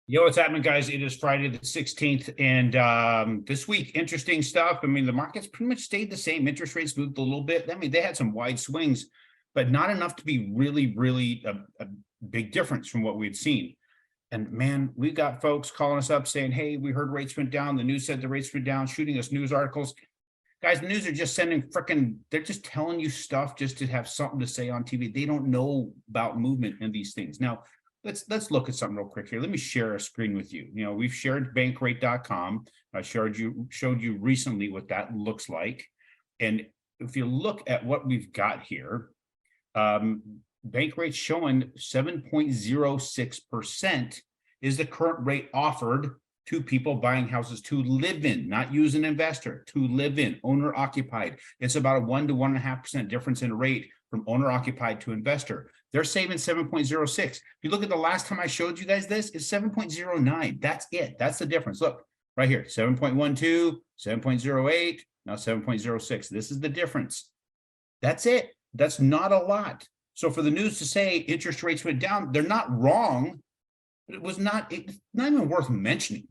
Yo, what's happening, guys? It is Friday the 16th, and this week, interesting stuff. I mean, the markets pretty much stayed the same. Interest rates moved a little bit. I mean, they had some wide swings, but not enough to be really a big difference from what we'd seen. And man, we got folks calling us up saying, hey, we heard rates went down. The news said the rates went down, shooting us news articles. Guys, the news are just sending they're just telling you stuff just to have something to say on TV. They don't know about movement in these things. Now, let's look at something real quick here. Let me share a screen with you. You know, we've shared bankrate.com. I showed you recently what that looks like. And if you look at what we've got here, bank rates showing 7.06% is the current rate offered to people buying houses to live in, not use an investor, to live in, owner occupied. It's about a 1 to 1.5% difference in rate from owner occupied to investor. They're saving 7.06. If you look at the last time I showed you guys this, it's 7.09. That's it. That's the difference. Look right here, 7.12, 7.08, now 7.06. This is the difference. That's it. That's not a lot. So for the news to say interest rates went down, they're not wrong, but it's not even worth mentioning.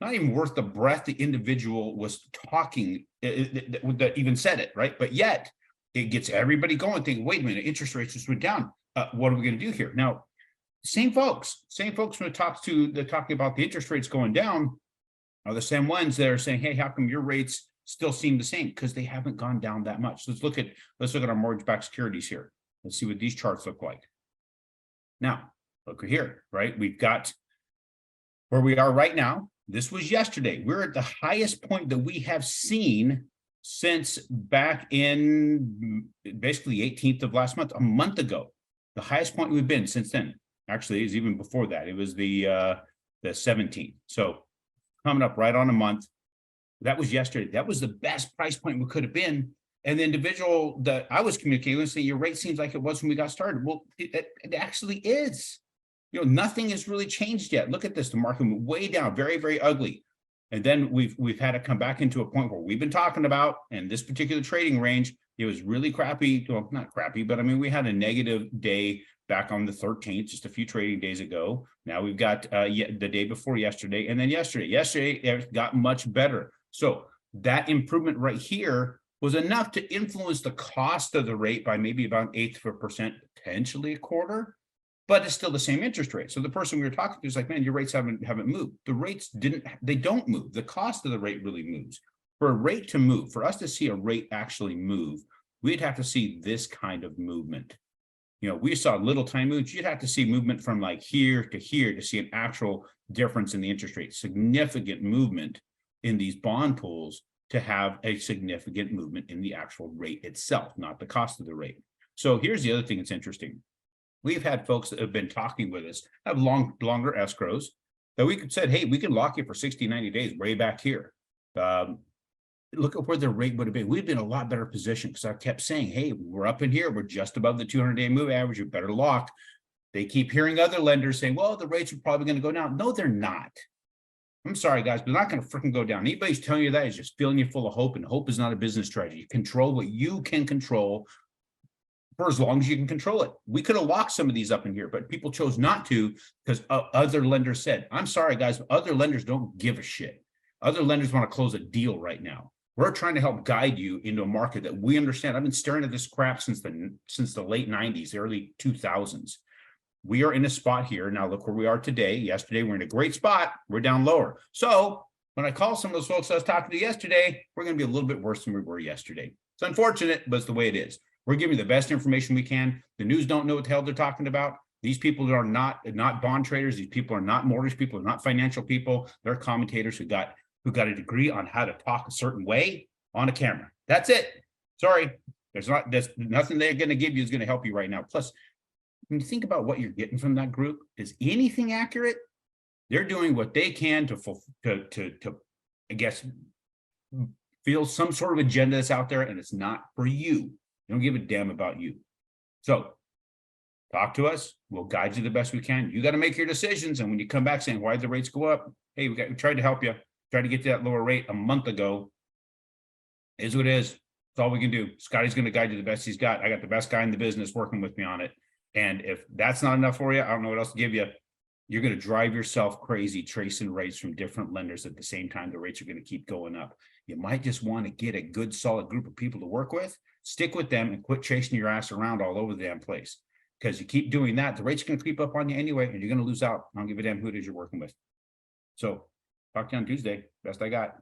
Not even worth the breath the individual was talking that even said it, right? But yet it gets everybody going, thinking, wait a minute, interest rates just went down. What are we going to do here? Now, same folks when it talks to they're talking about the interest rates going down are the same ones that are saying, hey, how come your rates still seem the same? Because they haven't gone down that much. Let's look at our mortgage-backed securities here. Let's see what these charts look like. Now, look here, right? We've got where we are right now. This was yesterday. We're at the highest point that we have seen since back in basically the 18th of last month, a month ago. The highest point we've been since then. Actually, it was even before that. It was the 17th. So coming up right on a month. That was yesterday. That was the best price point we could have been. And the individual that I was communicating with saying, your rate seems like it was when we got started. Well, it actually is. You know, nothing has really changed yet. Look at this. The market went way down, very ugly. And then we've had to come back into a point where we've been talking about, and this particular trading range, it was really crappy. Well, not crappy, but I mean, we had a negative day back on the 13th, just a few trading days ago. Now we've got the day before yesterday, and then yesterday it got much better. So that improvement right here was enough to influence the cost of the rate by maybe about 1/8 of a percent, potentially a quarter, but it's still the same interest rate. So the person we were talking to is like, man, your rates haven't moved. The rates don't move. The cost of the rate really moves. For a rate to move, for us to see a rate actually move, we'd have to see this kind of movement. You know, we saw little time moves. You'd have to see movement from like here to here to see an actual difference in the interest rate, significant movement in these bond pools to have a significant movement in the actual rate itself, not the cost of the rate. So here's the other thing that's interesting. We've had folks that have been talking with us, have longer escrows that we could said, hey, we can lock you for 60, 90 days way back here. Look at where the rate would have been. We've been in a lot better position because I kept saying, hey, we're up in here. We're just above the 200-day move average. You better lock. They keep hearing other lenders saying, well, the rates are probably going to go down. No, they're not. I'm sorry, guys, but they're not going to freaking go down. Anybody's telling you that is just filling you full of hope, and hope is not a business strategy. Control what you can control for as long as you can control it. We could have locked some of these up in here, but people chose not to because other lenders said, I'm sorry, guys, but other lenders don't give a shit. Other lenders want to close a deal right now. We're trying to help guide you into a market that we understand. I've been staring at this crap since the late 90s, early 2000s. We are in a spot here. Now look where we are today. Yesterday, we're in a great spot. We're down lower. So when I call some of those folks I was talking to yesterday, we're going to be a little bit worse than we were yesterday. It's unfortunate, but it's the way it is. We're giving you the best information we can. The news don't know what the hell they're talking about. These people are not bond traders. These people are not mortgage people, are not financial people. They're commentators who got a degree on how to talk a certain way on a camera. That's it. Sorry. There's nothing they're going to give you is going to help you right now. Plus, when you think about what you're getting from that group, is anything accurate? They're doing what they can to I guess, feel some sort of agenda that's out there, and it's not for you. They don't give a damn about you. So talk to us. We'll guide you the best we can. You got to make your decisions. And when you come back saying, why did the rates go up? Hey, we tried to help you. Tried to get to that lower rate a month ago. Is what it is. That's all we can do. Scotty's going to guide you the best he's got. I got the best guy in the business working with me on it. And if that's not enough for you, I don't know what else to give you. you're going to drive yourself crazy tracing rates from different lenders at the same time. The rates are going to keep going up. You might just want to get a good solid group of people to work with, stick with them, and quit chasing your ass around all over the damn place. Because you keep doing that, the rates are going to creep up on you anyway, and you're going to lose out. I don't give a damn who it is you're working with. So talk to you on Tuesday. Best I got.